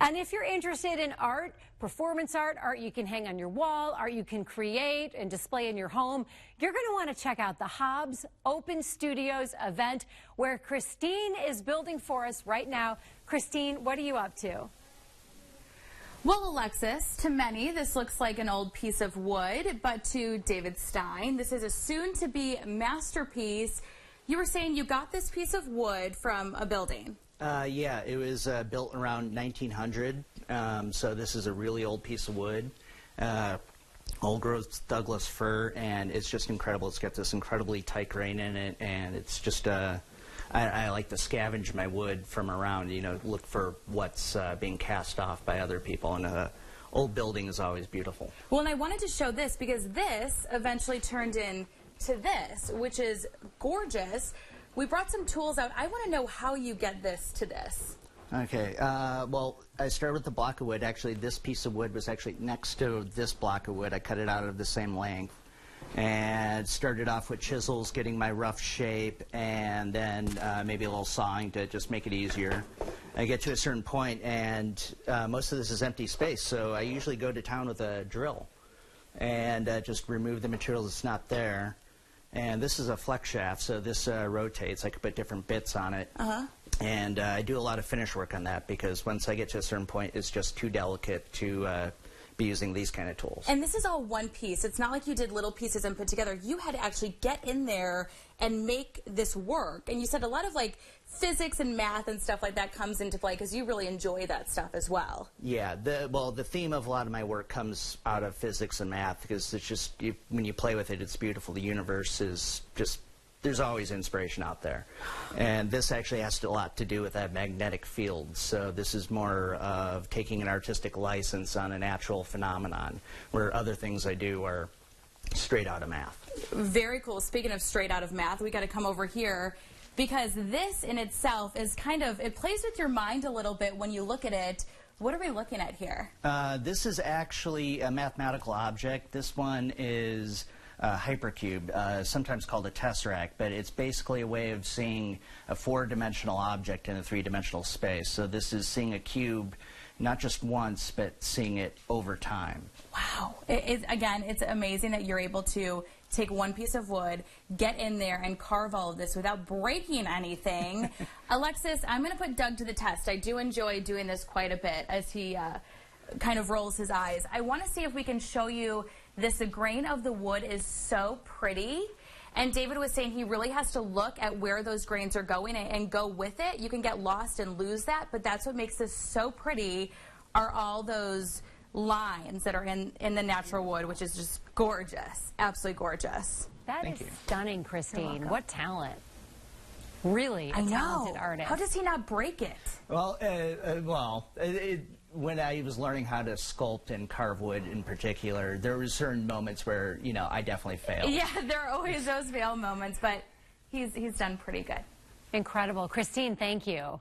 And if you're interested in art, performance art, art you can hang on your wall, art you can create and display in your home, you're going to want to check out the Hobbs Open Studios event where Christine is building for us right now. Christine, what are you up to? Well, Alexis, to many, this looks like an old piece of wood, but to David Stein, this is a soon-to-be masterpiece. You were saying you got this piece of wood from a building. Yeah, it was built around 1900, so this is a really old piece of wood, old growth Douglas fir, and it's just incredible. It's got this incredibly tight grain in it, and it's just, I like to scavenge my wood from around, you know, look for what's being cast off by other people, and old building is always beautiful. Well, and I wanted to show this because this eventually turned into this, which is gorgeous. We brought some tools out. I want to know how you get this to this. Okay, well, I started with the block of wood. Actually, this piece of wood was actually next to this block of wood. I cut it out of the same length and started off with chisels, getting my rough shape, and then maybe a little sawing to just make it easier. I get to a certain point, and most of this is empty space, so I usually go to town with a drill and just remove the material that's not there. And this is a flex shaft, so this rotates. I could put different bits on it. And I do a lot of finish work on that because once I get to a certain point, it's just too delicate to be using these kind of tools. And this is all one piece. It's not like you did little pieces and put together. You had to actually get in there and make this work. And you said a lot of like physics and math and stuff like that comes into play because you really enjoy that stuff as well. Yeah, well, the theme of a lot of my work comes out of physics and math because it's just, when you play with it, it's beautiful. The universe is just, there's always inspiration out there. And this actually has a lot to do with that magnetic field. So this is more of taking an artistic license on a natural phenomenon, where other things I do are straight out of math. Very cool. Speaking of straight out of math, we got to come over here because this in itself is kind of, it plays with your mind a little bit when you look at it. What are we looking at here? This is actually a mathematical object. This one is a hypercube, sometimes called a tesseract, but it's basically a way of seeing a four-dimensional object in a three-dimensional space. So this is seeing a cube not just once, but seeing it over time. Wow. Again, it's amazing that you're able to take one piece of wood, get in there, and carve all of this without breaking anything. Alexis, I'm going to put Doug to the test. I do enjoy doing this quite a bit as he kind of rolls his eyes. I want to see if we can show you this. The grain of the wood is so pretty. And David was saying he really has to look at where those grains are going and go with it. You can get lost and lose that, but that's what makes this so pretty are all those lines that are in the natural wood, which is just gorgeous. Absolutely gorgeous. That is stunning, Christine. What talent. Really a talented artist. How does he not break it? Well, when I was learning how to sculpt and carve wood in particular, there were certain moments where, you know, I definitely failed. Yeah, there are always those fail moments, but he's done pretty good. Incredible. Christine, thank you.